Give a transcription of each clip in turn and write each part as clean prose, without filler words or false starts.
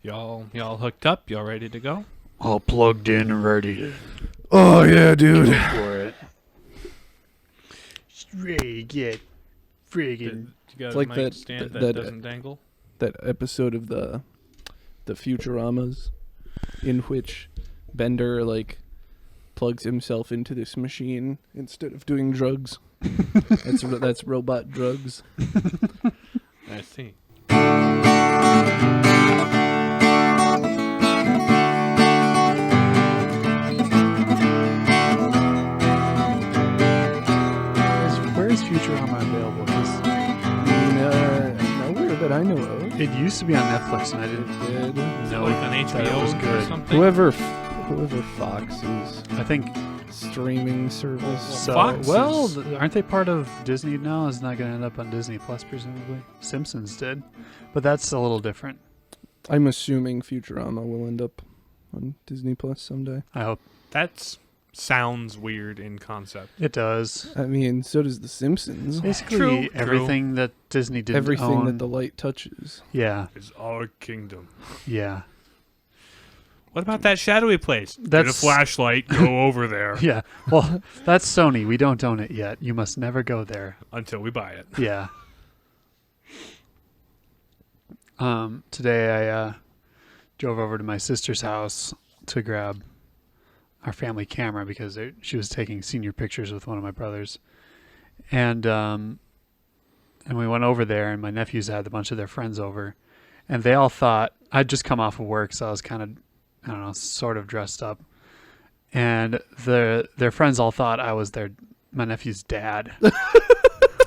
Y'all hooked up? Y'all ready to go? All plugged in and ready to Oh yeah, dude. go for it. Just ready to get friggin'. You got It's a like mic that- stand that- doesn't dangle? That episode of the Futuramas in which Bender plugs himself into this machine instead of doing drugs. That's robot drugs. I see. Where is Futurama available? 'Cause Nowhere that I know of. it used to be on Netflix, and I didn't know Like on that it HBO was or good. something? Whoever Fox's I think streaming service. so. Fox Well, is- aren't they part of Disney now? Isn't that going to end up on Disney Plus, presumably? Simpsons did, but that's a little different. I'm assuming Futurama will end up on Disney Plus someday. I hope That sounds weird in concept. it does. I mean, so does The Simpsons. Basically, True. everything that Disney didn't Everything own. that the light touches. Yeah, It's our kingdom. yeah. What about that shadowy place? Get a That's- flashlight, go over there Yeah, well, that's Sony. We don't own it yet. You must never go there. until we buy it. Yeah. Today I drove over to my sister's house to grab our family camera because she was taking senior pictures with one of my brothers, and we went over there, and my nephews had a bunch of their friends over, and they all thought I'd just come off of work, so I was kind of, I don't know, sort of dressed up, and their friends all thought I was my nephew's dad. I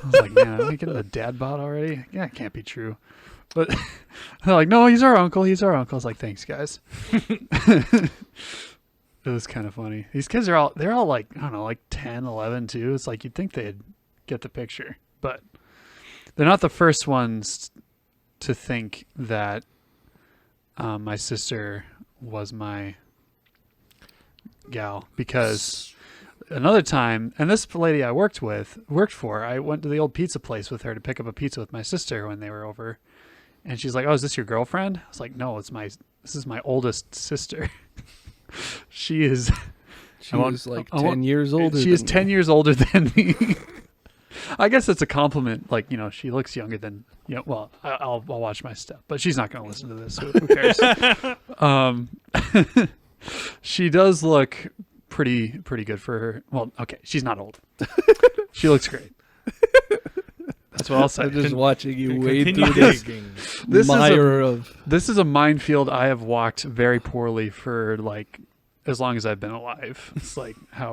was like, man, am I getting the dad bod already? Yeah, it can't be true. But they're like, no, he's our uncle. He's our uncle. I was like, thanks, guys. It was kind of funny. These kids they're all like, I don't know, like 10, 11 too. It's like you'd think they'd get the picture, but they're not the first ones to think that my sister was my gal, because another time, and this lady I worked for, I went to the old pizza place with her to pick up a pizza with my sister when they were over, and she's like, "Oh, is this your girlfriend?" I was like, "No, this is my oldest sister." She is. She was 10 years older. She is than 10 me. years older than me. I guess it's a compliment. Like, she looks younger than, well, I'll watch my step, but she's not going to listen to this. So who cares? She does look pretty good for her. Well, okay. She's not old. She looks great. That's what I'll say. I'm just watching you wade Continue through this digging. mire of. This is a minefield I have walked very poorly for as long as I've been alive. It's like I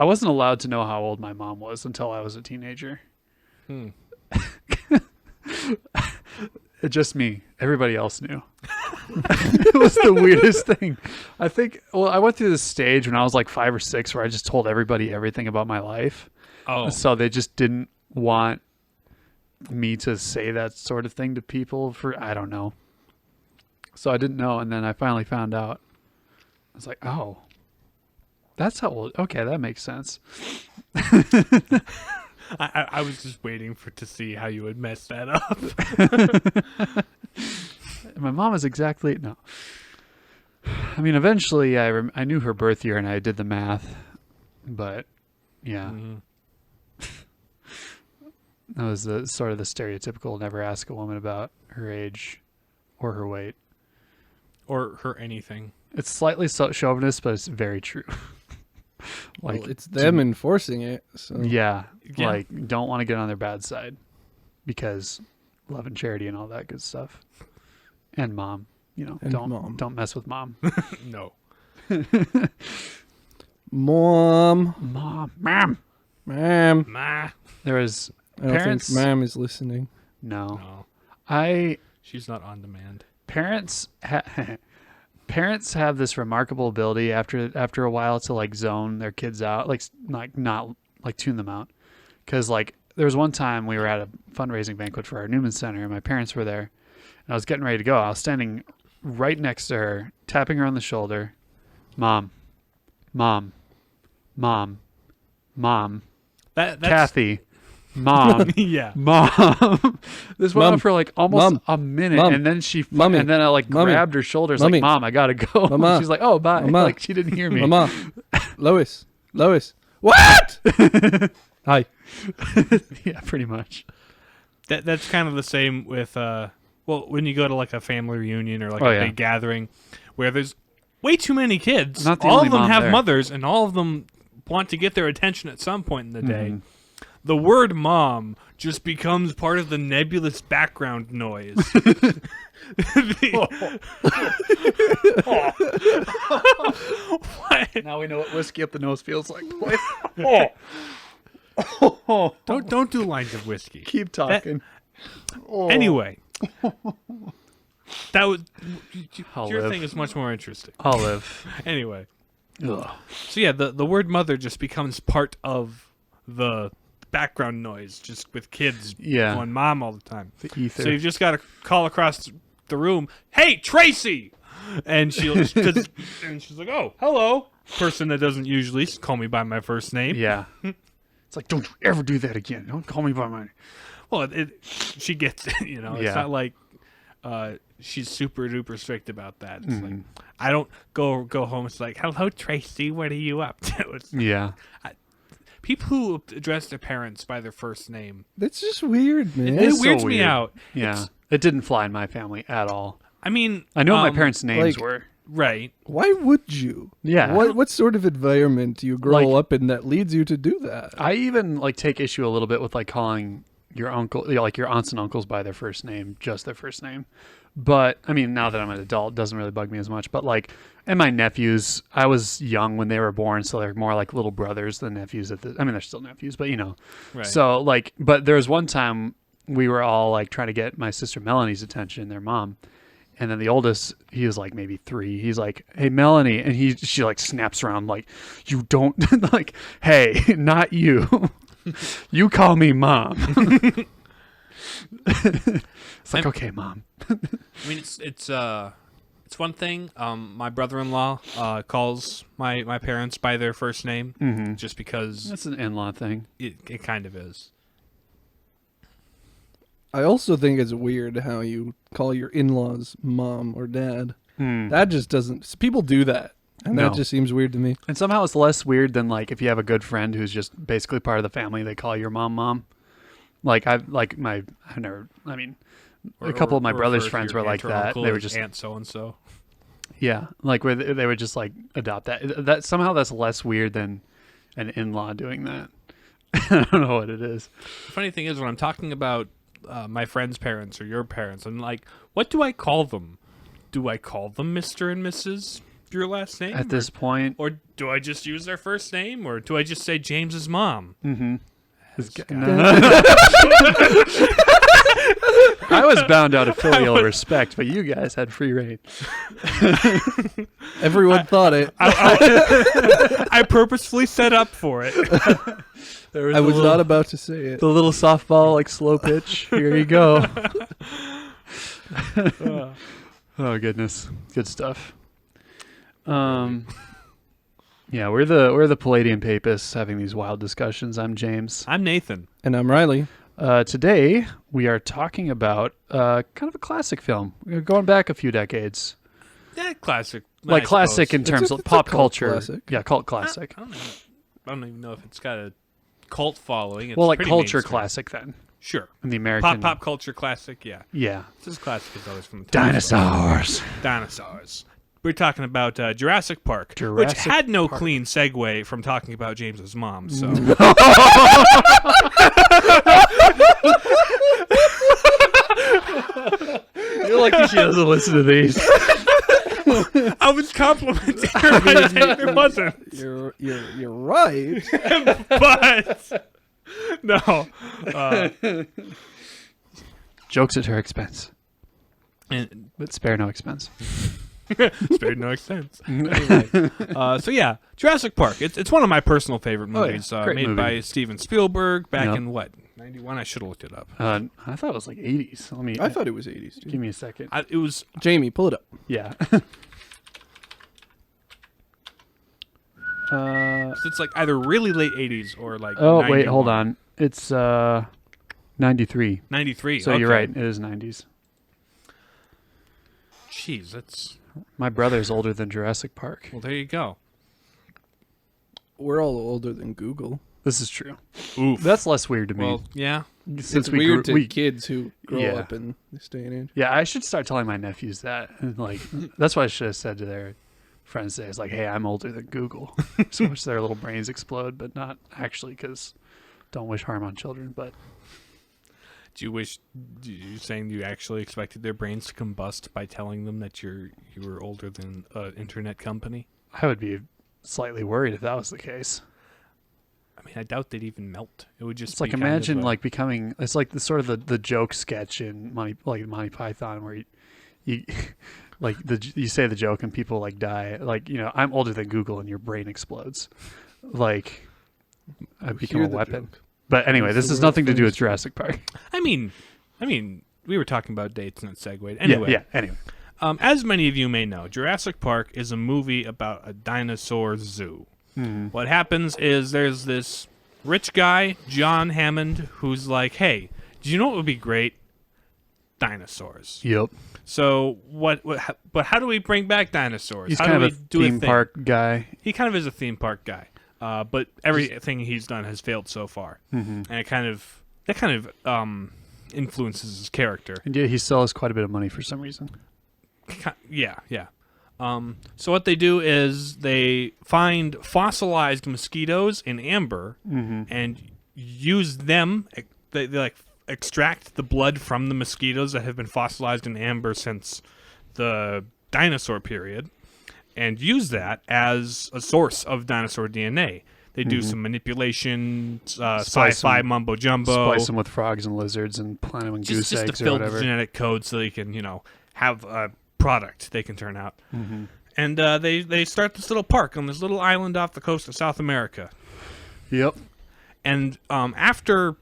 wasn't allowed to know how old my mom was until I was a teenager. Just me. Everybody else knew. It was the weirdest thing. I think, I went through this stage when I was like 5 or 6 where I just told everybody everything about my life. Oh, So they just didn't want me to say that sort of thing to people I don't know. So I didn't know, and then I finally found out. I was like, oh, that's how old. Okay, that makes sense. I was just waiting to see how you would mess that up. My mom is exactly, no. I mean, eventually I knew her birth year and I did the math, but yeah. Mhm. That was sort of the stereotypical never ask a woman about her age or her weight. Or her anything. It's slightly chauvinist, but it's very true. Well, it's them enforcing it. So. Yeah, Yeah. like don't want to get on their bad side because love and charity and all that good stuff. And mom, And mom. don't mess with mom. No. Mom. Mom. Ma. There was I don't Parents- think Mom is listening. No. She's not on demand. Parents parents have this remarkable ability after a while to zone their kids out, not tune them out. Because there was one time we were at a fundraising banquet for our Newman Center, and my parents were there, and I was getting ready to go. I was standing right next to her, tapping her on the shoulder. Mom. That's Kathy. Mom. Yeah. Mom. This went Mom. on for like almost Mom. a minute, Mom. and then Mommy. and then I like Mommy. grabbed her shoulders, Mommy. like, "Mom, I gotta go." Mama. She's like, "Oh, bye." Mama. Like she didn't hear me. Mama. Lois. What? Hi. Yeah, pretty much. That's kind of the same with when you go to like a family reunion or like Oh, a yeah. big gathering where there's way too many kids. Not the all only of them mom have there. mothers, and all of them want to get their attention at some point in the day. Mhm. The word "mom" just becomes part of the nebulous background noise. What? Now we know what whiskey up the nose feels like. Boys. Don't do lines of whiskey. Keep talking. Anyway, that was I'll your live. thing is much more interesting. I'll live. Anyway, Ugh. so yeah, the word "mother" just becomes part of the background noise, just with kids Yeah. going "mom" all the time. The ether. So you've just got to call across the room, "Hey, Tracy," and she's like, "Oh, hello." Person that doesn't usually call me by my first name. Yeah. It's like, don't you ever do that again. Don't call me by my. Well, she gets it. It's Yeah. not like she's super duper strict about that. It's like Mhm. I don't go home. It's like, "Hello, Tracy. What are you up to?" It's, Yeah. people who address their parents by their first name, That's just weird, man. it is so weirds me weird. out. Yeah. It didn't fly in my family at all. I mean, I know what my parents' names like- were. right. Why would you? Yeah. What sort of environment do you grow Like- up in that leads you to do that? I even like take issue a little bit with like calling your uncle, like your aunts and uncles by their first name, just their first name. But I mean, now that I'm an adult, it doesn't really bug me as much. But like, and my nephews, I was young when they were born, so they're more like little brothers than nephews. I mean, they're still nephews, but Right. So like, but there was one time we were all like trying to get my sister Melanie's attention, their mom. And then the oldest, he was like maybe 3. He's like, "Hey, Melanie," and she like snaps around like, "You don't like, hey, not you. You call me mom." It's like, okay, mom. I mean, it's one thing. My brother-in-law calls my parents by their first name, Mm-hmm. just because That's an in-law thing. it kind of is. I also think it's weird how you call your in-laws mom or dad. Hmm. That just doesn't. People do that, and No. that just seems weird to me. And somehow it's less weird than like if you have a good friend who's just basically part of the family, they call your mom. Like a couple of my brother's friends were like that. They were just aunt so and so. Yeah, like where they would just like adopt that. That somehow that's less weird than an in-law doing that. I don't know what it is. The funny thing is, when I'm talking about my friend's parents or your parents, I'm like, what do I call them? Do I call them Mr. and Mrs. your last name? At this point, or do I just use their first name? Or do I just say James's mom? mm-hmm. Scott. I was bound out of filial respect, but you guys had free reign. Everyone thought it. I purposefully set up for it. There I was not about to say it. the little softball, like slow pitch. Here you go. Oh goodness, good stuff. Yeah, we're the Palladium Papists having these wild discussions. I'm James. I'm Nathan. And I'm Riley. Today we are talking about kind of a classic film. We're going back a few decades, Yeah, classic. like I classic suppose. in terms of it's a pop cult culture. classic. Yeah, cult classic. I don't even know if it's got a cult following. It's Well, like pretty culture mainstream. classic then, Sure. in the American Pop culture classic, yeah. Yeah, It's as classic as always from the time. dinosaurs. Dinosaurs. We're talking about Jurassic Park, which Jurassic had no Park. clean segue from talking about James's mom. So You're lucky she doesn't listen to these. I was complimenting her, but it wasn't. You're right. But no. Jokes at her expense, And but spare no expense. spared no expense. Anyway, so yeah, Jurassic Park. It's one of my personal favorite Oh, yeah. movies. Great Made movie. by Steven Spielberg back Yep. in what, 91? I should have looked it up. I thought it was like 80s. Let me I thought it was 80s. give Dude. me a second. It was. Jamie, pull it up. Yeah. It's like either really late 80s or like. Oh wait, 91. hold on. It's 93. 93. So you're right. It is 90s. Jeez, that's... My brother's older than Jurassic Park. Well, there you go. We're all older than Google. This is true. Oof. That's less weird to me. Well, yeah. Since It's weird to kids who grow up in this day and age. Yeah, I should start telling my nephews that. And like, that's what I should have said to their friends today. It's like, hey, I'm older than Google. So much their little brains explode, but not actually, because don't wish harm on children. But Do you saying you actually expected their brains to combust by telling them that you were older than an internet company? I would be slightly worried if that was the case. I mean, I doubt they'd even melt. It would just It's like, be imagine kind of like becoming, it's like the sort of the joke sketch in Monty Python where you like you say the joke and people like die. Like, I'm older than Google and your brain explodes. Like, I've become a weapon. Joke. But anyway, this has nothing to do with Jurassic Park. I mean, we were talking about dates and it segued. Anyway. Yeah, anyway. As many of you may know, Jurassic Park is a movie about a dinosaur zoo. Mm-hmm. What happens is there's this rich guy, John Hammond, who's like, hey, do you know what would be great? Dinosaurs. Yep. So but how do we bring back dinosaurs? He's how kind do of we a do theme park guy. He kind of is a theme park guy. But everything he's done has failed so far. Mm-hmm. And that kind of influences his character. And yeah, he still has quite a bit of money for some reason. Yeah. So what they do is they find fossilized mosquitoes in amber and use them. They like extract the blood from the mosquitoes that have been fossilized in amber since the dinosaur period, and use that as a source of dinosaur DNA. They do some manipulation, sci-fi mumbo jumbo, Splice them with frogs and lizards and plant them in goose just eggs to or fill whatever. the genetic code so they can have a product they can turn out. And they start this little park on this little island off the coast of South America. Yep. And after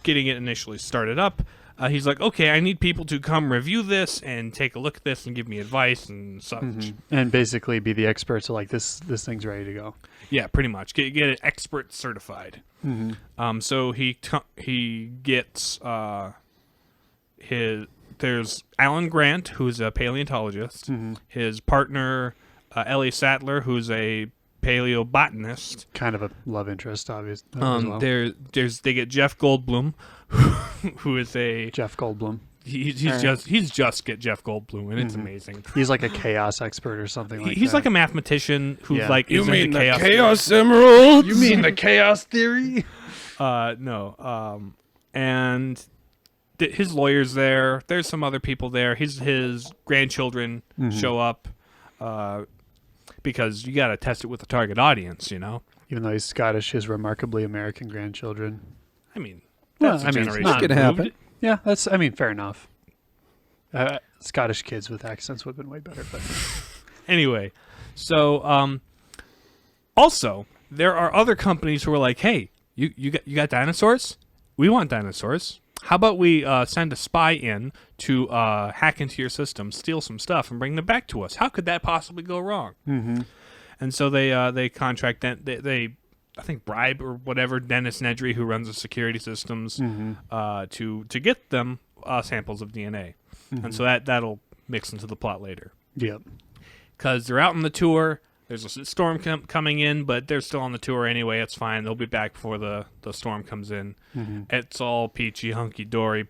getting it initially started up, he's like, okay, I need people to come review this and take a look at this and give me advice and such. And basically be the experts. So like this thing's ready to go. Yeah, pretty much. Get it expert certified. So he gets there's Alan Grant, who's a paleontologist. His partner, Ellie Sattler, who's a paleobotanist. Kind of a love interest, obviously. They get Jeff Goldblum, who is a Jeff Goldblum. He's just get Jeff Goldblum, and it's amazing. He's like a chaos expert or something like that. He's like a mathematician who You is mean into the chaos. Chaos Emeralds? You mean the chaos theory? No. And his lawyer's there. There's some other people there. His grandchildren show up because you got to test it with the target audience, Even though he's Scottish, his remarkably American grandchildren. I mean, Well, that's a I mean, it's generation not- It can removed. happen. Yeah, fair enough. Scottish kids with accents would have been way better. But Anyway, so also there are other companies who are like, hey, you got dinosaurs? We want dinosaurs. How about we send a spy in to hack into your system, steal some stuff, and bring them back to us? How could that possibly go wrong? And so they contract they I think bribe or whatever Dennis Nedry, who runs the security systems, to get them samples of DNA, and so that'll mix into the plot later. yep. Because they're out on the tour. There's a storm coming in, but they're still on the tour anyway. It's fine. They'll be back before the storm comes in. It's all peachy hunky-dory,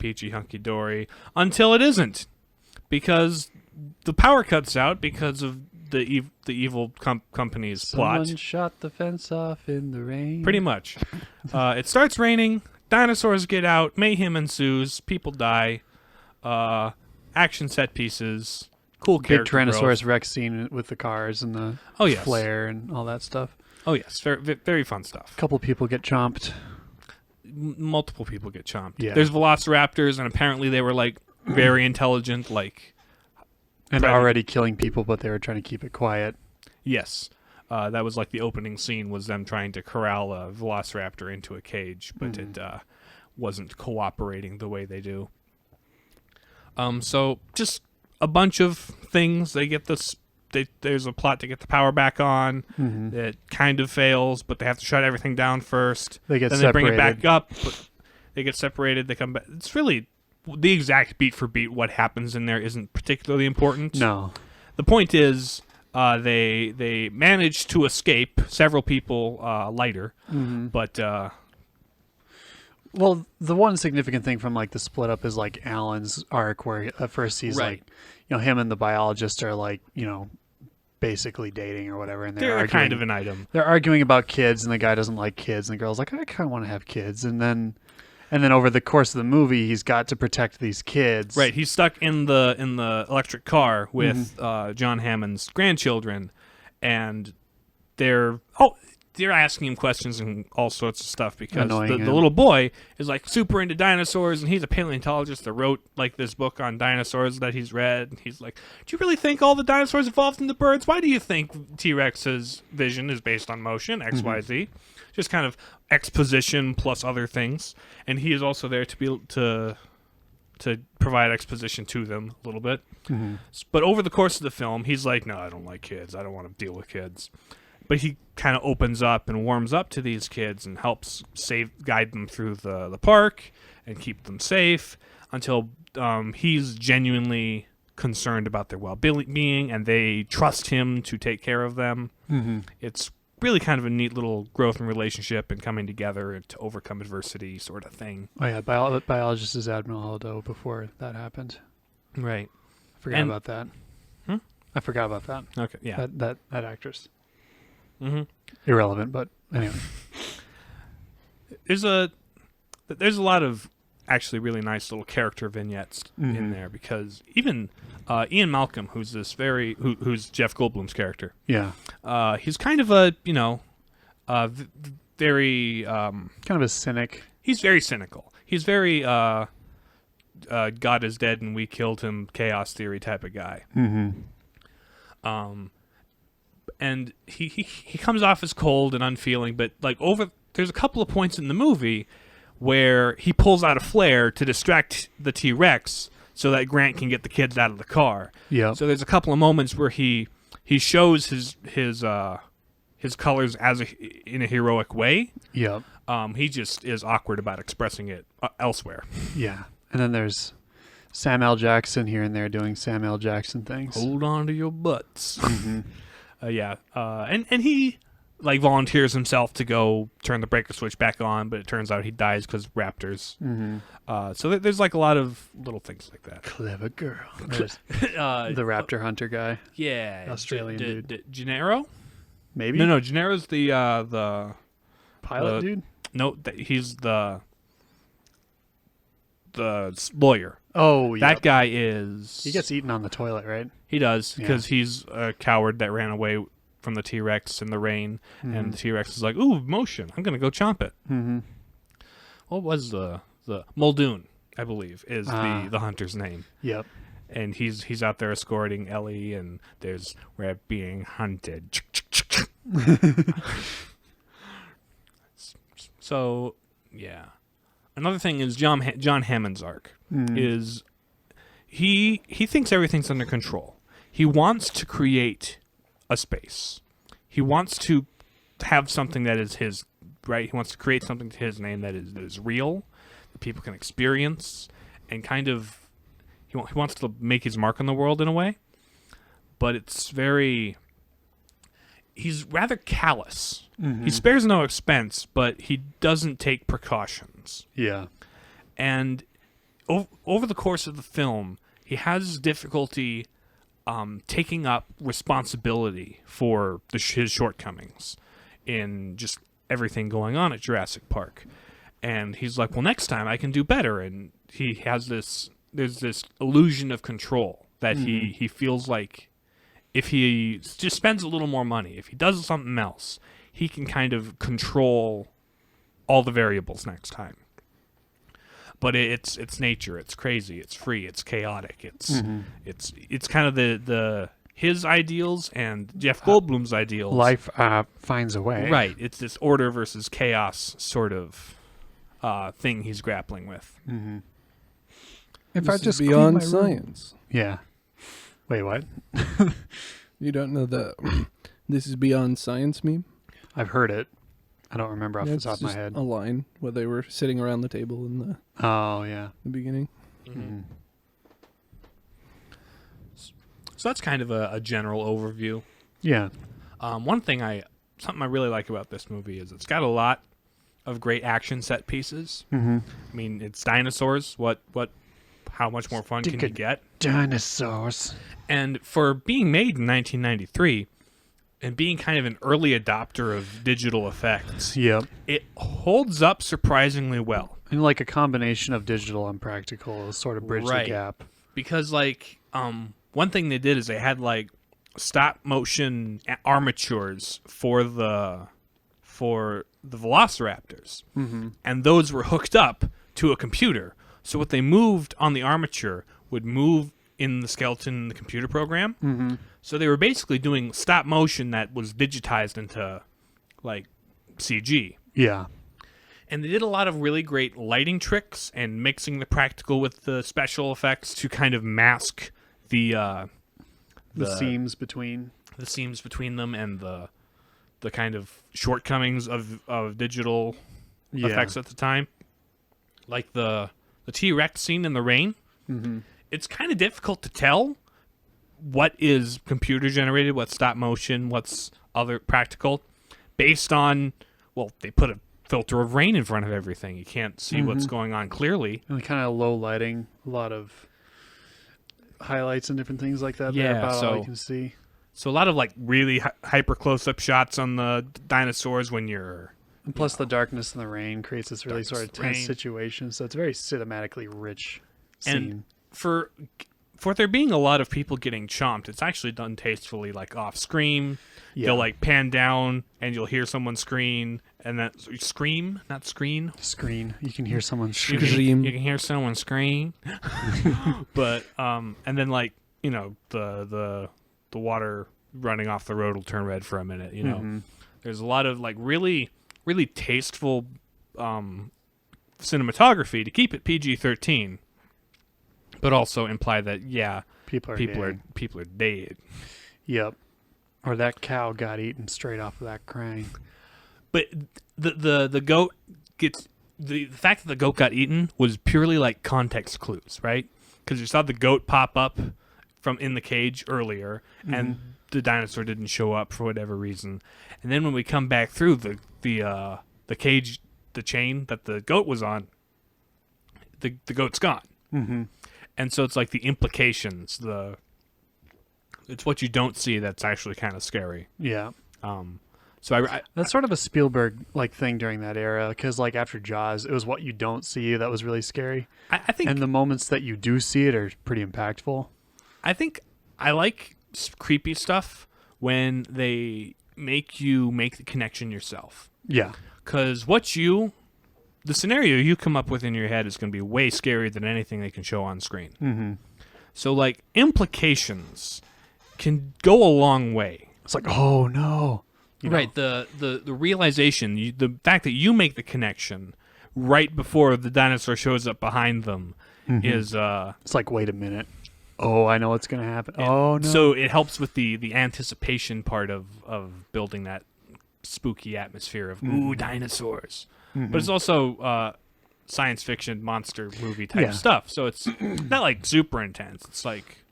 until it isn't. Because the power cuts out because of the evil company's plot. Someone shot the fence off in the rain. Pretty much. It starts raining. Dinosaurs get out. Mayhem ensues. People die. Action set pieces. Cool Big character Tyrannosaurus growth. Rex scene with the cars and the Yes. flare and all that stuff. Oh, yes. Very, very fun stuff. A couple people get chomped. Multiple people get chomped. Yeah. There's velociraptors, and apparently they were, very intelligent, And Predator. already killing people, but they were trying to keep it quiet. Yes. That was the opening scene was them trying to corral a velociraptor into a cage, but it wasn't cooperating the way they do. So just a bunch of things. They get there's a plot to get the power back on. Mm-hmm. It kind of fails, but they have to shut everything down first. They get then separated. they bring it back up. But they get separated. They come back. It's really the exact beat for beat. What happens in there isn't particularly important. No. The point is, they manage to escape. Several people lighter, Mm-hmm. but Well, the one significant thing from like the split up is like Alan's arc, where at first he's Right. like, him and the biologist are like, basically dating or whatever, and they're arguing, kind of an item. they're arguing about kids, and the guy doesn't like kids, and the girl's like, I kind of want to have kids, and then over the course of the movie, he's got to protect these kids. Right, he's stuck in the electric car with John Hammond's grandchildren, and they're asking him questions and all sorts of stuff because Annoying the him. little boy is like super into dinosaurs, and he's a paleontologist that wrote like this book on dinosaurs that he's read. And he's like, "Do you really think all the dinosaurs evolved into birds? Why do you think T-Rex's vision is based on motion? X, Y, Z." Just kind of exposition plus other things, and he is also there to be to provide exposition to them a little bit. Mm-hmm. But over the course of the film, he's like, "No, I don't like kids. I don't want to deal with kids." But he kind of opens up and warms up to these kids and helps guide them through the park and keep them safe until he's genuinely concerned about their well-being, and they trust him to take care of them. Mm-hmm. It's really kind of a neat little growth in relationship and coming together to overcome adversity sort of thing. Oh yeah, biologist is Admiral Holdo before that happened. Right. I forgot And- about that. Hmm? I forgot about that. Okay. Yeah. That actress. Mm-hmm. Irrelevant, but anyway. There's a lot of actually really nice little character vignettes in there, because even Ian Malcolm, who's who's Jeff Goldblum's character, Yeah. he's kind of a very Kind of a cynic. he's very cynical. He's very God is dead and we killed him, chaos theory type of guy. Mm-hmm. And he comes off as cold and unfeeling, but like there's a couple of points in the movie where he pulls out a flare to distract the T-Rex so that Grant can get the kids out of the car. Yeah. So there's a couple of moments where he shows his colors in a heroic way. Yeah. He just is awkward about expressing it elsewhere. Yeah. And then there's Sam L. Jackson here and there doing Sam L. Jackson things. Hold on to your butts. Mm-hmm. And he like volunteers himself to go turn the breaker switch back on, but it turns out he dies because raptors. Mm-hmm. So there's like a lot of little things like that. Clever girl. There's The the raptor hunter guy. yeah, Australian dude. Gennaro? Maybe? No, Gennaro's the Pilot dude? no, he's the lawyer. Oh, yeah. That guy is. He gets eaten on the toilet, right? He does, Yeah. because he's a coward that ran away from the T-Rex in the rain, and the T-Rex is like, "Ooh, motion! I'm gonna go chomp it." Mm-hmm. What was the Muldoon? I believe is Ah. the hunter's name, Yep. and he's out there escorting Ellie, and we're being hunted. So yeah, another thing is John Hammond's arc is he thinks everything's under control. He wants to create a space. He wants to have something that is his, right? He wants to create something to his name that is real, that people can experience, and kind of he wants to make his mark on the world in a way. But he's rather callous. He spares no expense, but he doesn't take precautions. Yeah. And over the course of the film, he has difficulty taking up responsibility for his shortcomings in just everything going on at Jurassic Park. And he's like, well, next time I can do better. And he has there's this illusion of control that he feels like if he just spends a little more money, if he does something else, he can kind of control all the variables next time. But it's nature. It's crazy. It's free. It's chaotic. It's kind of the his ideals and Jeff Goldblum's ideals. Life finds a way. Right. It's this order versus chaos sort of thing he's grappling with. Mm-hmm. If This I is just beyond clean my room- science. Yeah. Wait, what? You don't know the "This is beyond science" meme? I've heard it. I don't remember off the It's top of my just head. a line where they were sitting around the table in the Oh, yeah. beginning. Mm-hmm. So that's kind of a general overview. Yeah. Something I really like about this movie is it's got a lot of great action set pieces. Mm-hmm. I mean, it's dinosaurs. How much more fun can you get? Dinosaurs. And for being made in 1993 and being kind of an early adopter of digital effects, Yep. it holds up surprisingly well. And like a combination of digital and practical sort of bridge Right. the gap. Because one thing they did is they had like stop motion armatures for the velociraptors, and those were hooked up to a computer. So what they moved on the armature would move in the skeleton in the computer program. Mm-hmm. So they were basically doing stop motion that was digitized into like CG. Yeah. And they did a lot of really great lighting tricks and mixing the practical with the special effects to kind of mask the seams between. the seams between them and the kind of shortcomings of digital Yeah. effects at the time. Like the T-Rex scene in the rain. Mm-hmm. It's kind of difficult to tell what is computer generated, what's stop motion, what's other practical, based on, well, they put a filter of rain in front of everything. You can't see what's going on clearly. And kind of low lighting, a lot of highlights and different things like that. Yeah, There, about all so- you can see. So a lot of like really hyper close-up shots on the dinosaurs when you're... And plus, the darkness and the rain creates this really sort of Darkness, tense rain. situation. So it's a very cinematically rich scene. And for there being a lot of people getting chomped, it's actually done tastefully, like off screen. Yeah. They'll like pan down and you'll hear someone scream, and that scream, not screen. Screen. You can hear someone You scream. can, Scream. you can hear someone scream. But and then like, you know, the water running off the road will turn red for a minute, you know. Mhm. There's a lot of like really tasteful cinematography to keep it PG-13, but also imply that People are dead. people are dead. Yep. Or that cow got eaten straight off of that crane. But the goat gets the fact that the goat got eaten was purely like context clues, right? Because you saw the goat pop up from in the cage earlier, and the dinosaur didn't show up for whatever reason. And then when we come back through the cage, the chain that the goat was on, the goat's gone. Mm-hmm. And so it's like the implications, it's what you don't see that's actually kind of scary. Yeah. So I That's sort of a Spielberg like thing during that era, because like after Jaws, it was what you don't see that was really scary, I think and the moments that you do see it are pretty impactful. I think I like creepy stuff when they make you make the connection yourself. Yeah. Because the scenario you come up with in your head is going to be way scarier than anything they can show on screen. Mm-hmm. So, like, implications can go a long way. It's like, oh no. You know? Right. The realization, the fact that you make the connection right before the dinosaur shows up behind them is... It's like, wait a minute. Oh, I know what's gonna happen. Oh no. So it helps with the anticipation part of building that spooky atmosphere of ooh, dinosaurs. But it's also science fiction monster movie type Yeah. stuff. So it's not like super intense. It's like,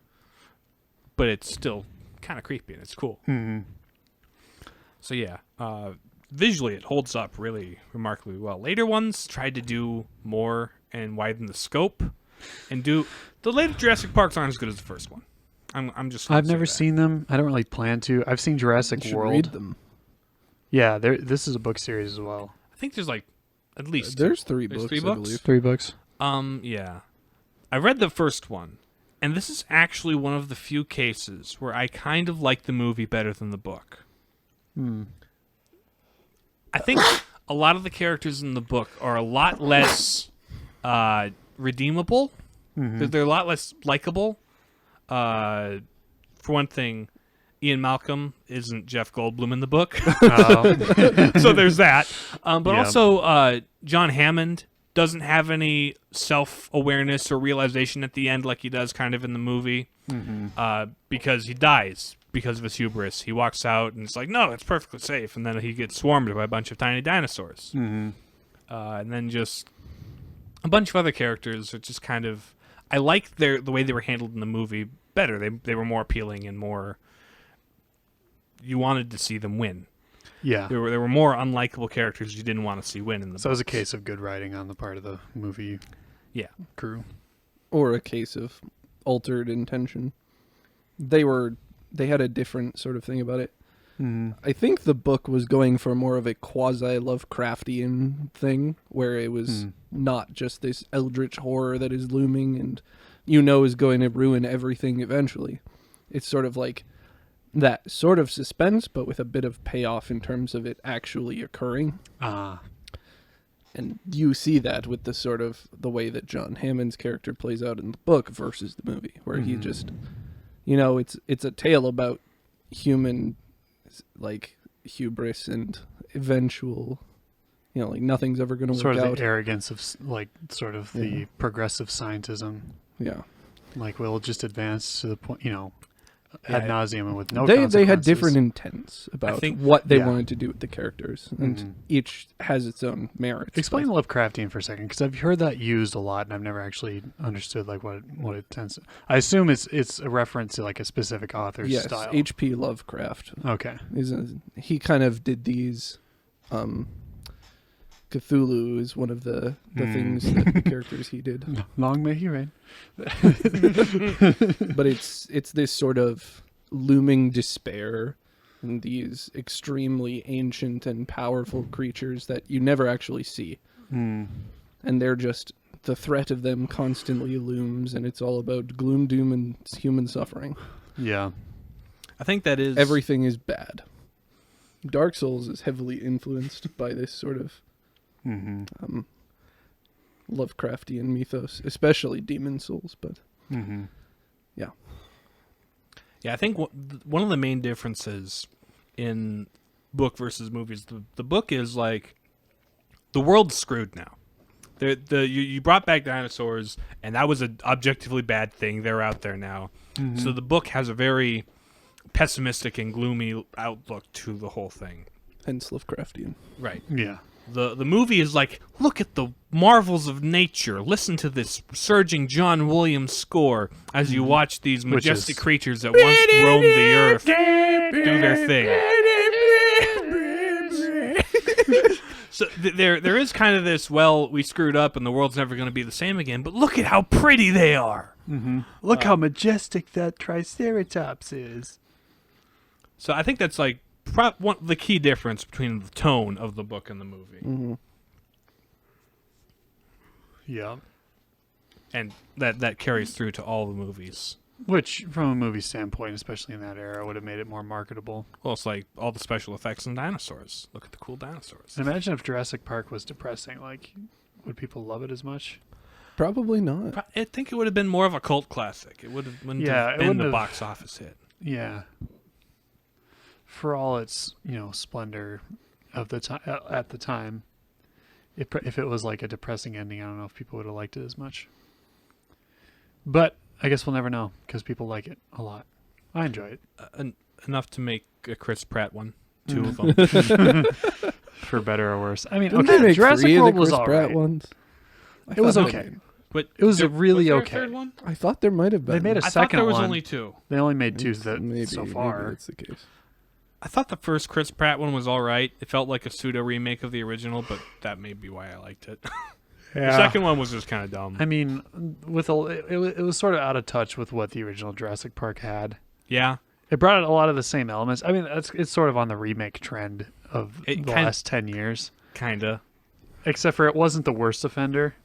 but it's still kind of creepy and it's cool. So yeah, visually it holds up really remarkably well. Later ones tried to do more and widen the scope, and the later Jurassic Parks aren't as good as the first one. I'm just. gonna I've say never that. seen them. I don't really plan to. I've seen You Jurassic should World. read them. Yeah, this is a book series as well. I think there's like at least There's three There's books. 3 I books? believe. 3 books. Yeah. I read the first one, and this is actually one of the few cases where I kind of like the movie better than the book. I think a lot of the characters in the book are a lot less redeemable. They're a lot less likable. For one thing, Ian Malcolm isn't Jeff Goldblum in the book. Oh. So there's that. But Yeah. also, John Hammond doesn't have any self-awareness or realization at the end like he does kind of in the movie, because he dies because of his hubris. He walks out and it's like, no, it's perfectly safe, and then he gets swarmed by a bunch of tiny dinosaurs. And then just a bunch of other characters are just kind of... I liked the way they were handled in the movie better. They were more appealing and more... You wanted to see them win. Yeah. There were more unlikable characters you didn't want to see win in the So it was a case of good writing on the part of the movie crew. Or a case of altered intention. They had a different sort of thing about it. I think the book was going for more of a quasi-Lovecraftian thing, where it was not just this eldritch horror that is looming and is going to ruin everything eventually. It's sort of like that sort of suspense, but with a bit of payoff in terms of it actually occurring. And you see that with the sort of the way that John Hammond's character plays out in the book versus the movie, where he just, it's a tale about human, like, hubris and eventual, like nothing's ever going to work out. Sort of the arrogance of, like, sort of the progressive scientism. Yeah. Like, we'll just advance to the point, ad nauseum and with no consequences. They had different intents about what they wanted to do with the characters, and each has its own merits. Explain Lovecraftian for a second, because I've heard that used a lot, and I've never actually understood like what it tends to. I assume it's a reference to like a specific author's style. Yes, H.P. Lovecraft. Okay, he kind of did these. Cthulhu is one of the things that the characters he did. Long may he reign. But it's this sort of looming despair and these extremely ancient and powerful creatures that you never actually see. And they're just, the threat of them constantly looms, and it's all about gloom, doom, and human suffering. Yeah. I think that is... Everything is bad. Dark Souls is heavily influenced by this sort of Lovecraftian mythos, especially Demon Souls, but yeah. I think one of the main differences in book versus movies, the book is like, the world's screwed now. You brought back dinosaurs, and that was an objectively bad thing. They're out there now. So the book has a very pessimistic and gloomy outlook to the whole thing. Hence Lovecraftian. Right. Yeah. The movie is like, look at the marvels of nature. Listen to this surging John Williams score as you watch these majestic creatures that once roamed the earth do their thing. So there is kind of this, well, we screwed up and the world's never going to be the same again, but look at how pretty they are. Look how majestic that Triceratops is. So I think that's like the key difference between the tone of the book and the movie. Yeah. And that carries through to all the movies. Which, from a movie standpoint, especially in that era, would have made it more marketable. Well, it's like all the special effects and dinosaurs. Look at the cool dinosaurs. And imagine if Jurassic Park was depressing. Like, would people love it as much? Probably not. I think it would have been more of a cult classic. It wouldn't have been the box office hit. Yeah. For all its, splendor of the time at the time, if it was like a depressing ending, I don't know if people would have liked it as much. But I guess we'll never know because people like it a lot. I enjoy it enough to make a Chris Pratt one, 2 of them, for better or worse. I mean, Didn't they make Jurassic 3 of World the was Chris all Pratt right. ones? It was okay. But it was really was there okay. A third one? I thought there might have been. They made a I second thought there was one. only 2. They only made 2 maybe so far. Maybe that's the case. I thought the first Chris Pratt one was all right. It felt like a pseudo remake of the original, but that may be why I liked it. Yeah. The second one was just kind of dumb. I mean, it was sort of out of touch with what the original Jurassic Park had. Yeah. It brought out a lot of the same elements. I mean, it's sort of on the remake trend of the last 10 years. Kinda. Except for it wasn't the worst offender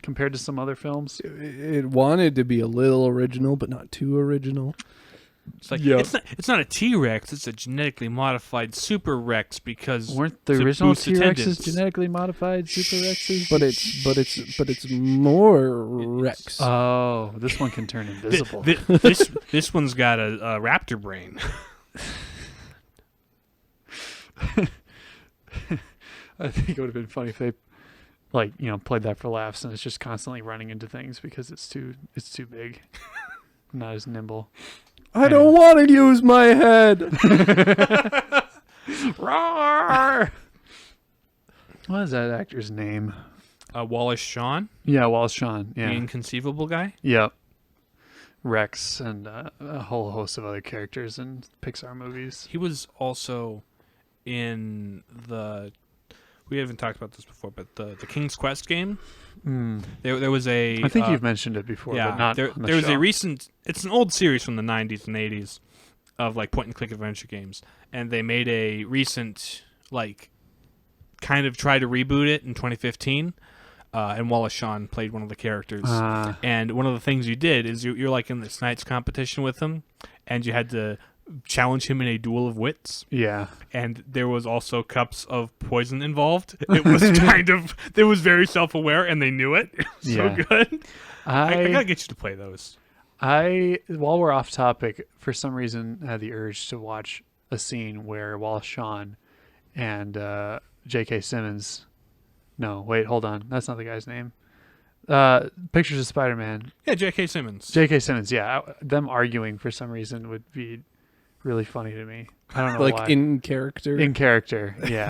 compared to some other films. It wanted to be a little original, but not too original. It's like it's not a T-Rex, it's a genetically modified Super Rex because weren't the to original boost T-Rexes attendance. genetically modified Super Rexes? But it's more Rex. Oh, this one can turn invisible. This one's got a raptor brain. I think it would have been funny if they like, played that for laughs, and it's just constantly running into things because it's too big, not as nimble. I don't want to use my head. Roar! What is that actor's name? Wallace Shawn, Yeah, Wallace Shawn. the Yeah. inconceivable guy. Yep. Rex and a whole host of other characters in Pixar movies. He was also in we haven't talked about this before, but the King's Quest game. There was a. I think you've mentioned it before, but not there on the was show. a recent. It's an old series from the 90s and 80s of like point and click adventure games, and they made a recent like kind of try to reboot it in 2015. And Wallace Shawn played one of the characters. And one of the things you did is you're like in this night's competition with him, and you had to challenge him in a duel of wits. Yeah. And there was also cups of poison involved. It was it was very self-aware, and they knew it. It was so good. I gotta get you to play those. While we're off topic, for some reason I had the urge to watch a scene where Wallace Shawn and J.K. Simmons. No, wait, hold on. That's not the guy's name. Pictures of Spider-Man. Yeah, J.K. Simmons. J.K. Simmons, yeah. Them arguing for some reason would be really funny to me. I don't know Like why. in character. In character, yeah.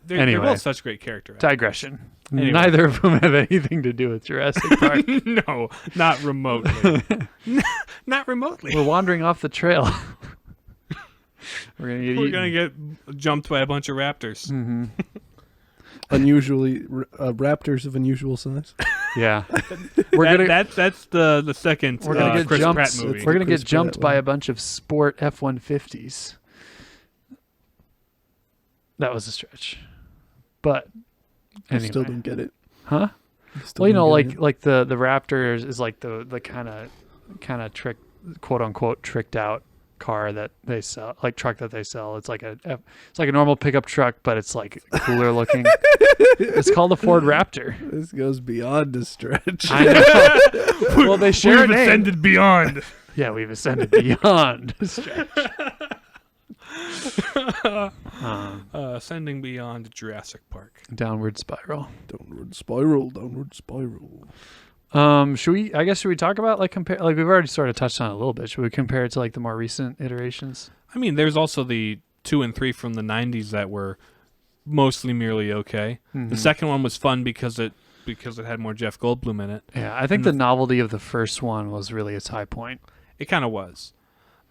They're Anyway. both such great character actors. Digression. Anyway. Neither of them have anything to do with Jurassic Park. No, not remotely. Not remotely. We're wandering off the trail. We're gonna get We're eaten. gonna get jumped by a bunch of raptors. Mm-hmm. Unusually, raptors of unusual size. Yeah. We're That's the second We're gonna get Chris jumped. Pratt movie. We're gonna Chris get jumped Pratt by one. a bunch of sport F-150s. That was a stretch, but I anyway. still don't get it. Huh? I still Well, don't get it. like the Raptors is like the kind of trick, quote unquote, tricked out car that they sell, like truck that they sell. It's like a normal pickup truck, but it's like cooler looking. It's called the Ford Raptor. This goes beyond a stretch. I know. Well, they share a We've name. ascended beyond. Yeah, we've ascended beyond a stretch. Ascending beyond Jurassic Park. Downward spiral. Downward spiral, downward spiral. Should we talk about like compare, like we've already sort of touched on it a little bit. Should we compare it to like the more recent iterations? I mean, there's also the 2 and 3 from the 90s that were mostly merely okay. Mm-hmm. The second one was fun because it had more Jeff Goldblum in it. Yeah, I think the novelty of the first one was really its high point. It kind of was.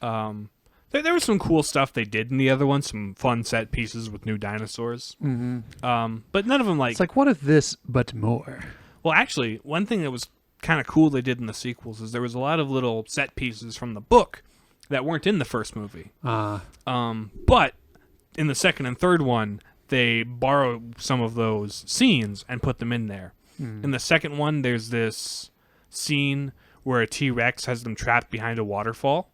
There was some cool stuff they did in the other one, some fun set pieces with new dinosaurs. Mm-hmm. But none of them It's like, what if this, but more? Well, actually, one thing that was kind of cool they did in the sequels is there was a lot of little set pieces from the book that weren't in the first movie. But in the second and third one, they borrowed some of those scenes and put them in there. In the second one, there's this scene where a T-Rex has them trapped behind a waterfall,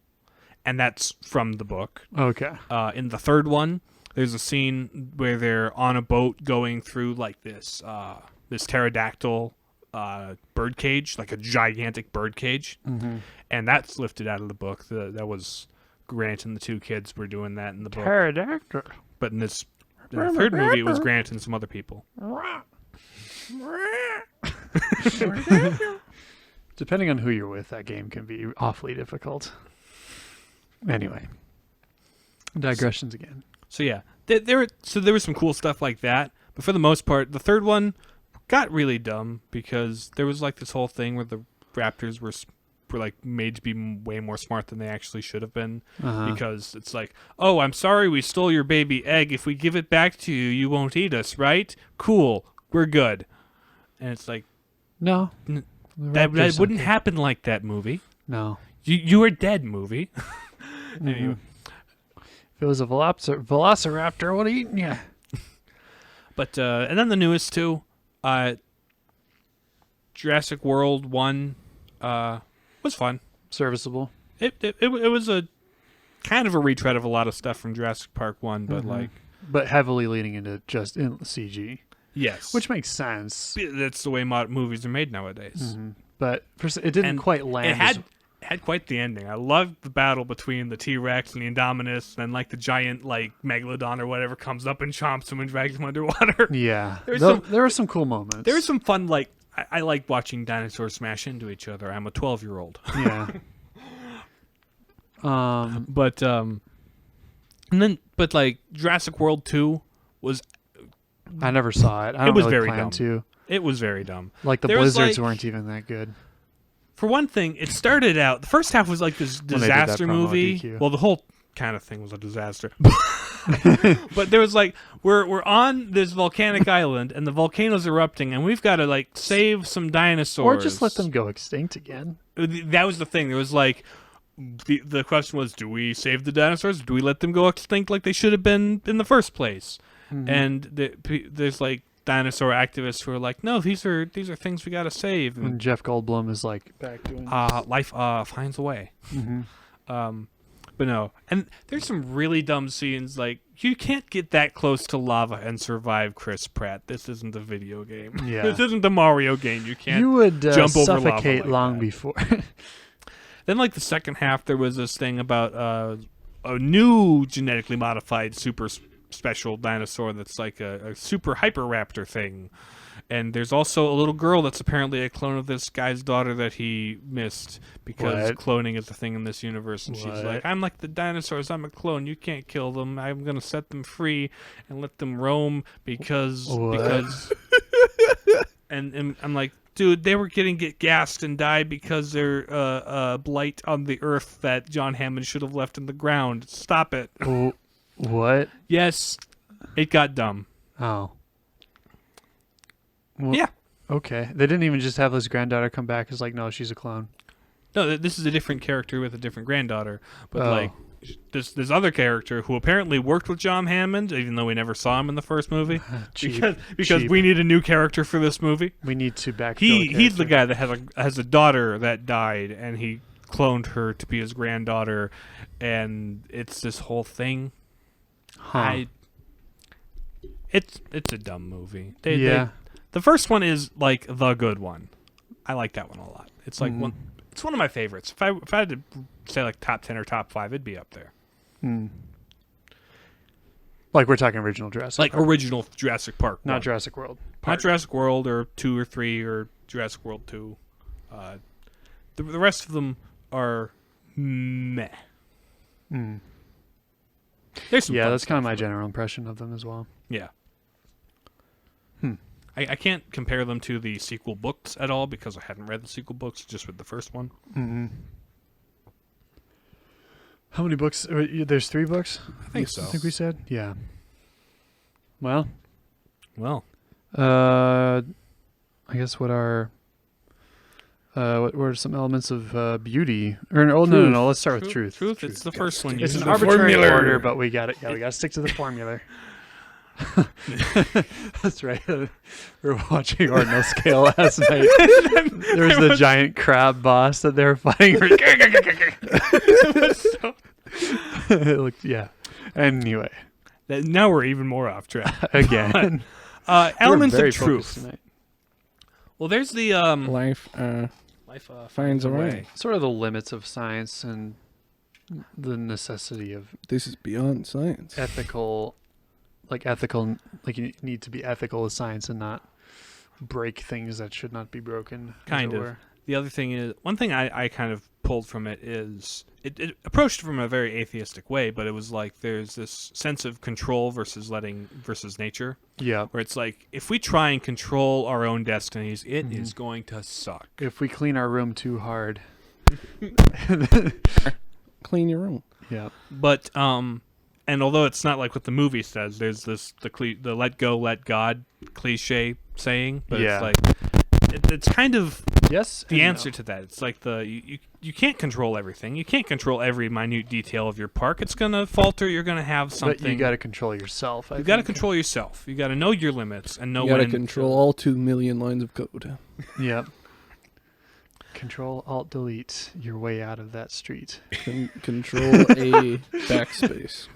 and that's from the book. Okay. In the third one, there's a scene where they're on a boat going through like this pterodactyl bird cage, like a gigantic bird cage, and that's lifted out of the book. That was Grant and the two kids were doing that in the book. Pterodactyl. But in the third movie, it was Grant and some other people. Depending on who you're with, that game can be awfully difficult. Anyway, digressions again. So yeah, there was some cool stuff like that. But for the most part, the third one got really dumb because there was like this whole thing where the raptors were like made to be way more smart than they actually should have been, because it's like, oh, I'm sorry we stole your baby egg. If we give it back to you, you won't eat us, right? Cool, we're good. And it's like, No, that wouldn't happen like that, movie. No. You are dead, movie. Anyway. If it was a velociraptor, I would have eaten you. But and then the newest two, Jurassic World 1 was fun. Serviceable. It was a kind of a retread of a lot of stuff from Jurassic Park 1, but But heavily leaning into just in CG. yes, Which makes sense. that's the way movies are made nowadays. But it didn't And quite land. It had quite the ending. I loved the battle between the T-Rex and the Indominus, and like the giant like megalodon or whatever comes up and chomps him and drags him underwater. Yeah, There's there were some cool moments. There was some fun, like I like watching dinosaurs smash into each other. I'm a 12-year-old. Yeah. But like Jurassic World 2 was. I never saw it. I It don't was really very plan dumb. to. It was very dumb. Like the There was, blizzards like- weren't even that good. For one thing, it started out. The first half was like this When they did that disaster promo movie. DQ. Well, the whole kind of thing was a disaster. But there was like we're on this volcanic island and the volcano's erupting and we've got to like save some dinosaurs Or just let them go extinct again. That was the thing. There was like the question was, do we save the dinosaurs? Or do we let them go extinct like they should have been in the first place? Mm-hmm. And there's like dinosaur activists who are like, no, these are things we got to save. When And Jeff Goldblum is like back doing. life finds a way. Mm-hmm. But no, and there's some really dumb scenes. Like you can't get that close to lava and survive, Chris Pratt. This isn't a video game. Yeah. This isn't a Mario game. You can't. You would jump over lava suffocate like long that. before. Then, like the second half, there was this thing about a new genetically modified super special dinosaur that's like a super hyperraptor thing. And there's also a little girl that's apparently a clone of this guy's daughter that he missed because What? cloning is a thing in this universe. And she's What? like, I'm like the dinosaurs. I'm a clone. You can't kill them. I'm going to set them free and let them roam because... What? And I'm like, dude, they were get gassed and died because they're blight on the earth that John Hammond should have left in the ground. Stop it. Oh, what? Yes, it got dumb. Oh. Well, Yeah. Okay. They didn't even just have his granddaughter come back. It's like, no, she's a clone. No, this is a different character with a different granddaughter. But Oh. like this other character who apparently worked with John Hammond, even though we never saw him in the first movie, Cheap. because Cheap. we need a new character for this movie. We need to backfill. He's the character. guy that has a daughter that died, and he cloned her to be his granddaughter, and it's this whole thing. Huh. It's a dumb movie. Yeah. The first one is like the good one. I like that one a lot. It's like Mhm. it's one of my favorites. If I had to say like top 10 or top 5, it'd be up there. Hmm. Like we're talking original Jurassic Like Park. original Jurassic Park. Not one. Jurassic World. Not Jurassic World or 2 or 3 or Jurassic World 2. The rest of them are meh. Mm. There's some Yeah, fun that's kind of stuff, my but- general impression of them as well. Yeah. Hmm. I can't compare them to the sequel books at all because I hadn't read the sequel books, just with the first one. Mm-hmm. How many books? There's 3 books? I think so. I think we said? Yeah. Well, Well, I guess what are what were some elements of beauty? Or no. Let's start with truth. Truth. It's the first one. You It's an said. arbitrary formula. order, but we got it. Yeah, we got to stick to the formula. That's right. We were watching Ordinal Scale last night. There was the giant crab boss that they were fighting. It looked, yeah. Anyway, Now we're even more off track. again, Elements We're very of focused truth. tonight. Well, there's the Life life finds a way. Sort of the limits of science and the necessity of This is beyond science. ethical, like you need to be ethical with science and not break things that should not be broken. as Kind it of. were. The other thing is, one thing I kind of pulled from it is it approached from a very atheistic way, but it was like there's this sense of control versus nature, Yeah. where it's like if we try and control our own destinies, it is going to suck. If we clean our room too hard. Clean your room. Yeah. But and although it's not like what the movie says, there's the let go, let God cliche saying, but Yeah. it's like it's kind of Yes. the and answer no. to that. It's like you can't control everything. You can't control every minute detail of your park. It's gonna falter. You're gonna have something. But you got to control yourself. You got to control yourself. You got to know your limits and know You gotta when control all 2 million lines of code. Yep. Control Alt Delete your way out of that street. Control a backspace.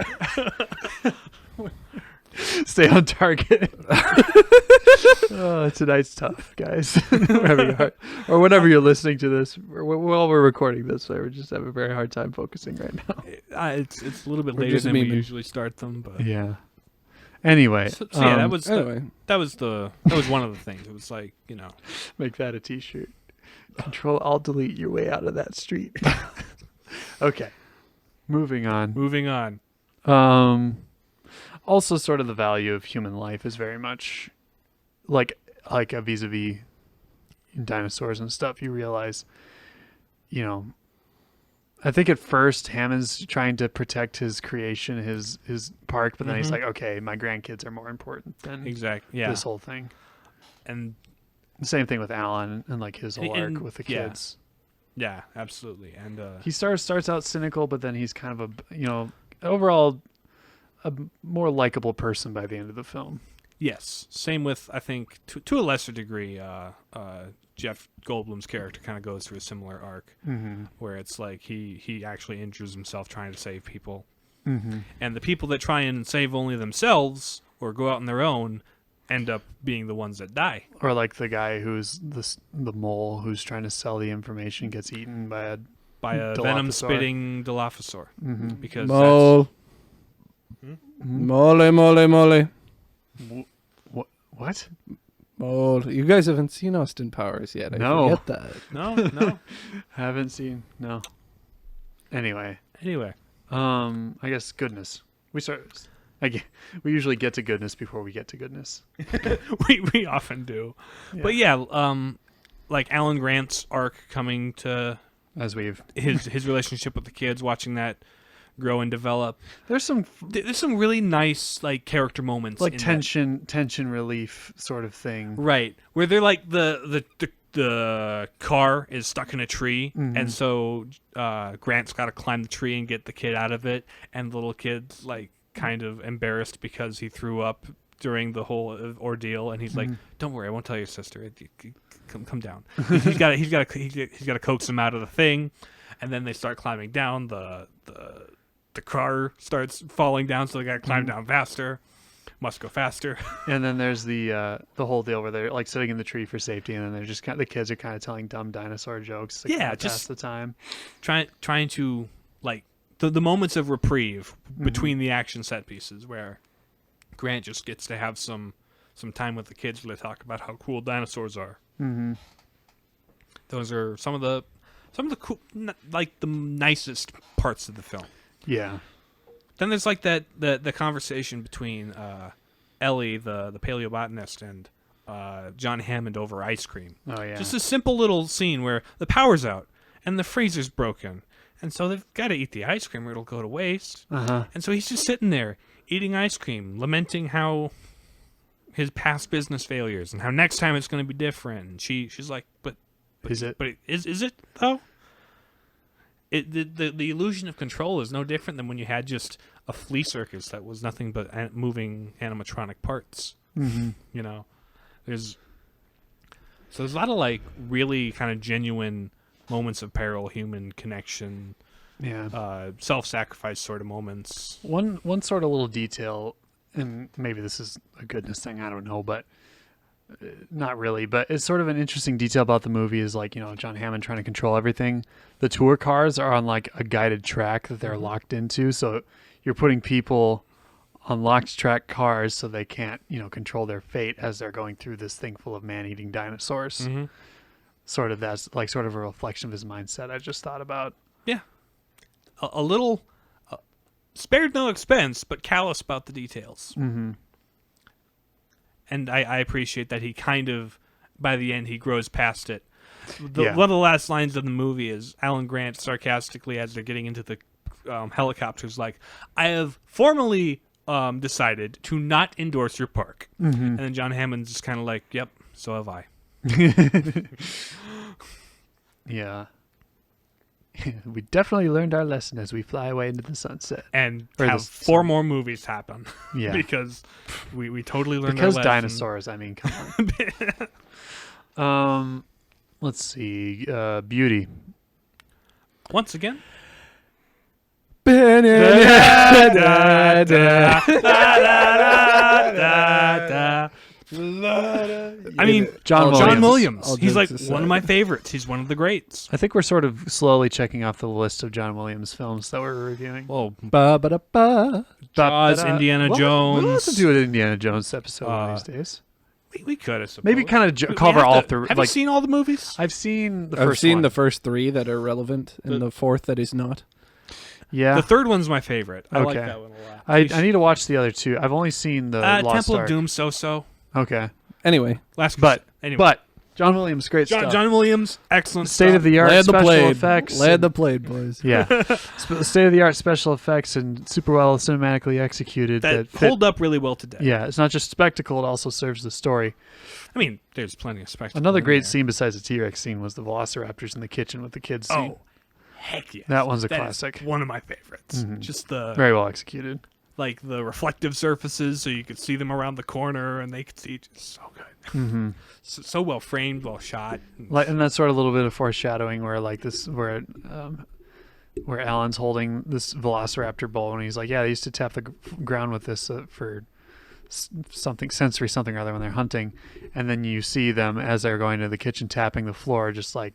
Stay on target. Oh, tonight's tough, guys. We're having a hard, or whenever you're listening to this, while we're recording this, we're just having a very hard time focusing right now. It's a little bit We're later just than we memeing. usually start them, but Yeah. Anyway, so yeah, that was Anyway, that was one of the things. It was like, you know, make that a T-shirt. Control Alt Delete your way out of that street. Okay, moving on. moving on. Also, sort of the value of human life is very much like a vis-a-vis dinosaurs and stuff. You realize, you know, I think at first Hammond's trying to protect his creation, his park, but then he's like, okay, my grandkids are more important than Exactly. Yeah. this whole thing. And The same thing with Alan and like his whole arc And- with the yeah. kids. yeah, absolutely. And He starts out cynical, but then he's kind of overall a more likable person by the end of the film. yes, same with, I think to a lesser degree, Jeff Goldblum's character kind of goes through a similar arc where it's like he actually injures himself trying to save people. And the people that try and save only themselves or go out on their own end up being the ones that die. Or like the guy who's the mole who's trying to sell the information gets eaten by a By a venom-spitting Dilophosaur. Because mole. Mole, mole, mole. what? Mole. You guys haven't seen Austin Powers yet. I No. forget that. No. Haven't seen. No. Anyway, Anyway. I guess goodness. We usually get to goodness before we get to goodness. we often do. But yeah, like Alan Grant's arc coming to As we've his relationship with the kids, watching that grow and develop. there's some There's some really nice like character moments, like in tension relief sort of thing. that. Right, where they're like the car is stuck in a tree, and so Grant's got to climb the tree and get the kid out of it, and the little kid's like kind of embarrassed because he threw up during the whole ordeal, and he's like, "Don't worry, I won't tell your sister. Come down." He's got to coax him out of the thing, and then they start climbing down. The car starts falling down, so they got to climb down faster. Must go faster. And then there's the whole deal where they're like sitting in the tree for safety, and then they're just the kids are kind of telling dumb dinosaur jokes. To Yeah, pass just the time. trying to like the moments of reprieve between the action set pieces where Grant just gets to have some time with the kids where they talk about how cool dinosaurs are. Those are some of the cool, like the nicest parts of the film. Yeah. Then there's like the conversation between Ellie, the paleobotanist, and John Hammond over ice cream. Oh yeah. Just a simple little scene where the power's out and the freezer's broken, and so they've got to eat the ice cream or it'll go to waste. And so he's just sitting there eating ice cream, lamenting how his past business failures and how next time it's going to be different. And she's like, but Is it? But is it though? The illusion of control is no different than when you had just a flea circus that was nothing but moving animatronic parts. You know, there's a lot of like really kind of genuine moments of peril, human connection, Yeah. self-sacrifice sort of moments. One sort of little detail, and maybe this is a goodness thing, I don't know, but not really. But it's sort of an interesting detail about the movie is like, John Hammond trying to control everything. The tour cars are on like a guided track that they're locked into, so you're putting people on locked track cars so they can't, control their fate as they're going through this thing full of man-eating dinosaurs. Sort of that's like sort of a reflection of his mindset. I just thought about. Yeah, a little spared no expense, but callous about the details. And I appreciate that he kind of, by the end, he grows past it. One of the last lines of the movie is Alan Grant sarcastically, as they're getting into the helicopters, like, "I have formally decided to not endorse your park." And then John Hammond's just kind of like, "Yep, so have I." Yeah. We definitely learned our lesson as we fly away into the sunset. And Or have the four more movies happen. Yeah. Because we totally learned Because our lesson. dinosaurs, I mean, come on. Let's see. Beauty. Once again? I mean, John John Williams. Williams. All He's like jokes one of aside. my favorites. He's one of the greats. I think we're sort of slowly checking off the list of John Williams films that we're reviewing. Well, Ba-ba-da-ba. Jaws, Indiana Jones. We'll have to do an Indiana Jones episode one of these days. we could, I suppose. Maybe kind of We cover have all to- through. Have like you seen all the movies? I've seen the I've first seen one. the first 3 that are relevant, and the 4th that is not. Yeah, The third one's my favorite. I like Okay. that one a lot. I need to watch the other 2. I've only seen the Lost Temple Ark. of Doom, so. Okay, Anyway, Last, but anyway, but John Williams, great stuff. John Williams, excellent. State of the art land the special blade. effects. Land the blade, boys. Yeah, state of the art special effects and super well cinematically executed. that fit- hold up really well today. Yeah, it's not just spectacle; it also serves the story. I mean, there's plenty of spectacle. Another in great there. scene besides the T-Rex scene was the Velociraptors in the kitchen with the kids scene. Oh, heck yeah! That one's a That is classic. one of my favorites. Mhm. Just the Very well executed. like the reflective surfaces, so you could see them around the corner, and they could see. Just so good. Mm-hmm. So well framed, well shot. Like, and that's sort of a little bit of foreshadowing where like this where Alan's holding this Velociraptor bowl and he's like, yeah, they used to tap the ground with this for something sensory something or other when they're hunting, and then you see them as they're going to the kitchen tapping the floor just like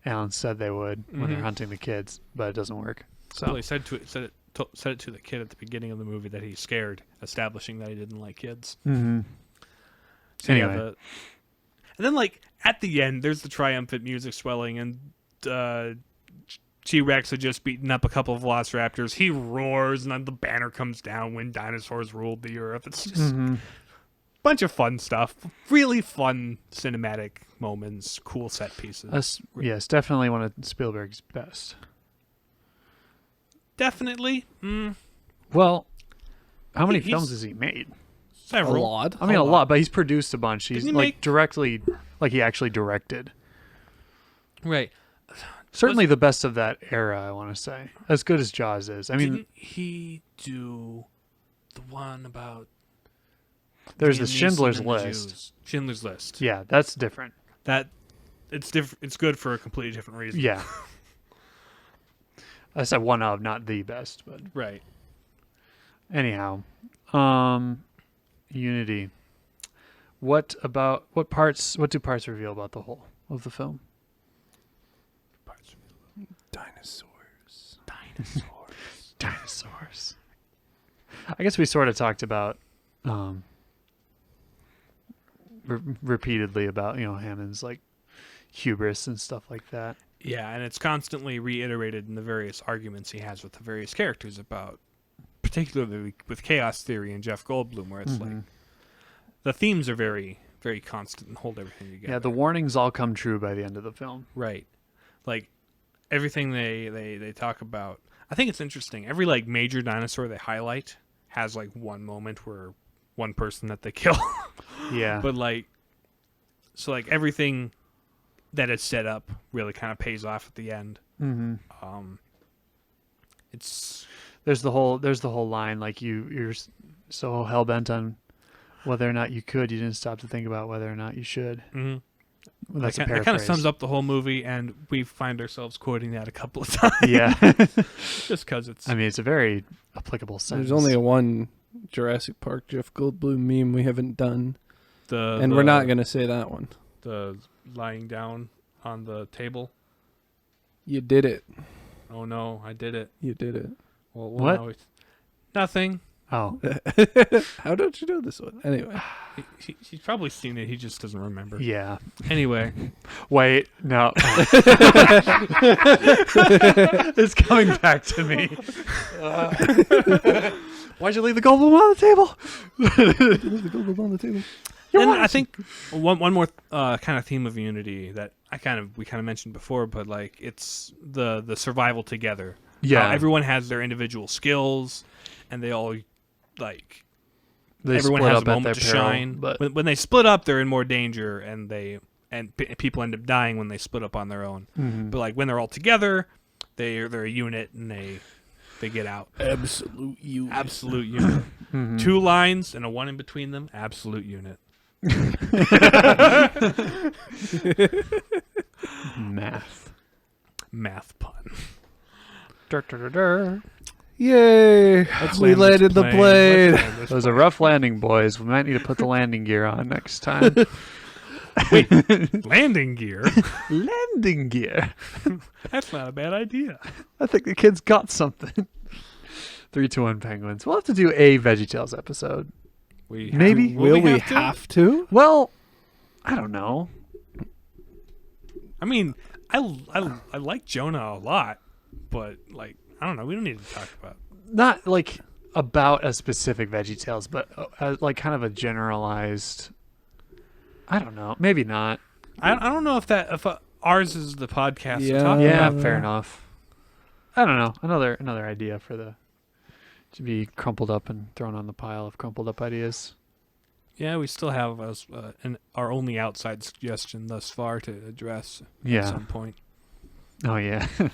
Alan said they would when they're Mhm. hunting the kids, but it doesn't work. So Well, he said it to the kid at the beginning of the movie that he's scared, establishing that he didn't like kids. mm-hmm. So yeah, Anyway. and then like at the end, there's the triumphant music swelling, and T-Rex had just beaten up a couple of Velociraptors. He roars, and then the banner comes down when dinosaurs ruled the earth. It's just a bunch of fun stuff. Really fun cinematic moments, cool set pieces. Yes, definitely one of Spielberg's best. Definitely. Well, how many He's- films has he made? A Several. lot. I mean, a lot, but he's produced a bunch. He's Didn't he like make- directly, like he actually directed. Right. Certainly the best of that era, I want to say. As good as Jaws is. I mean, Didn't he do the one about there's the Liam Neeson Schindler's and the List. Jews? Schindler's List. Yeah, that's different. That it's different. It's good for a completely different reason. Yeah. I said one of, not the best, but Right. anyhow. Unity. What do parts reveal about the whole of the film? Dinosaurs. Dinosaurs. I guess we sort of talked about repeatedly about, Hammond's like hubris and stuff like that. Yeah, and it's constantly reiterated in the various arguments he has with the various characters about, particularly with Chaos Theory and Jeff Goldblum, where it's like the themes are very, very constant and hold everything together. Yeah, the warnings all come true by the end of the film. Right. Like everything they talk about. I think it's interesting. Every like major dinosaur they highlight has like one moment where one person that they kill. Yeah. But like so like everything that is set up really kind of pays off at the end. It's There's the whole line like you're so hell bent on whether or not you could, you didn't stop to think about whether or not you should. mm-hmm. Well, that's a that paraphrase. kind of sums up the whole movie, and we find ourselves quoting that a couple of times. Yeah. Just because it's I mean, it's a very applicable sentence. There's only one Jurassic Park Jeff Goldblum meme we haven't done, and the we're not going to say that one. the lying down on the table. You did it. Oh no, I did it. You did it. Well, What? no, nothing. Oh, How don't you know this one? Anyway. He's probably seen it. He just doesn't remember. yeah. Anyway, Wait, no. It's coming back to me. Why'd you leave the Goldblum on the table? on the table. and I think one more kind of theme of Unity that we kind of mentioned before, but like it's the survival together. Yeah. How everyone has their individual skills, and they all like They everyone split has up a at moment their to peril, shine. but When they split up, they're in more danger, and people end up dying when they split up on their own. But like when they're all together, they're a unit, and they get out. Absolute you. Absolute unit. Two lines and a one in between them. Absolute unit. math. Math pun. Dur, dur, dur, dur. Yay! Let's We land this landed the plane. plane. Let's land this It was a rough landing, boys. We might need to put the landing gear on next time. landing gear. Landing gear. That's not a bad idea. I think the kids got something. 3, 2, 1 penguins. We'll have to do a VeggieTales episode. Maybe. Will we to? have to? Well, I don't know. I mean, I like Jonah a lot, but like I don't know. We don't need to talk about. Not like about a specific VeggieTales, but like kind of a generalized. I don't know. Maybe not. I don't know if ours is the podcast. Yeah. To talk Yeah, about. fair enough. I don't know. Another idea for to be crumpled up and thrown on the pile of crumpled up ideas. Yeah, we still have our only outside suggestion thus far to address at Yeah. some point Oh yeah. from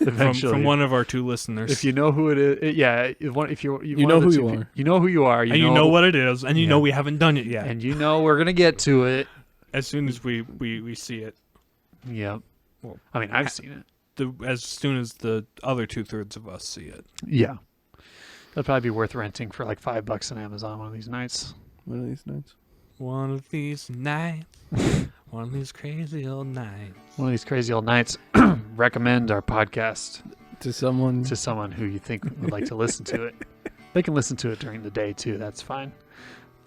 Eventually. one of our 2 listeners. If you know who it is, yeah. If you You know who you are. You know who you are. and you know what it is, and you Yeah. know we haven't done it yet. And you know we're gonna get to it. As soon as we see it, Yep. Well, I mean, I've seen it. as soon as the other 2/3 of us see it. Yeah. That'd probably be worth renting for like $5 on Amazon one of these nights. One of these nights. One of these nights, one of these crazy old nights. One of these crazy old nights. Recommend our podcast To someone. to someone who you think would like to listen to it. They can listen to it during the day too. That's fine.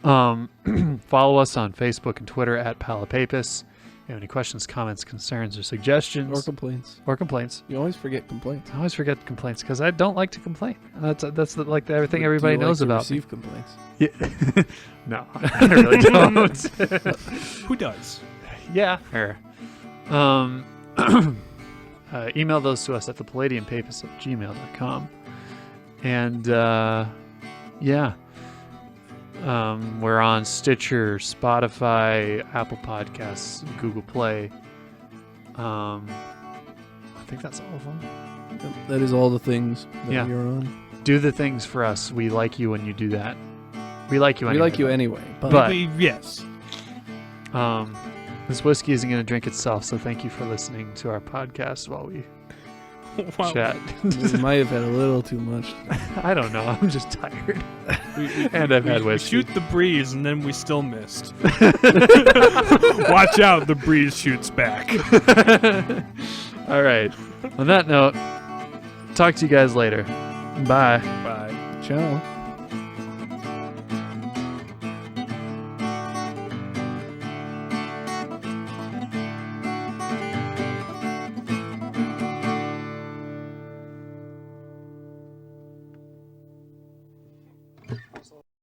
Follow us on Facebook and Twitter at Palapapis. If you have any questions, comments, concerns, or suggestions, or complaints. complaints. You always forget complaints. I always forget complaints because I don't like to complain. That's like the everything But everybody do you knows like to about. Me. receive complaints. Yeah. No, I really don't. Who does? Yeah. Fair. Email those to us at thepalladiumpapist@gmail.com. And yeah. We're on Stitcher, Spotify, Apple Podcasts, Google Play. I think that's all of them. That is all the things that Yeah. you're on. Do the things for us. We like you when you do that. We like you We anyway. like you anyway. But- Yes. This whiskey isn't going to drink itself, so thank you for listening to our podcast while we Wow. chat. we might have had a little too much. I don't know. I'm just tired. We- And I've had we whiskey. shoot the breeze, and then we still missed. Watch out, the breeze shoots back. All right. On that note, talk to you guys later. Bye. Bye. Ciao.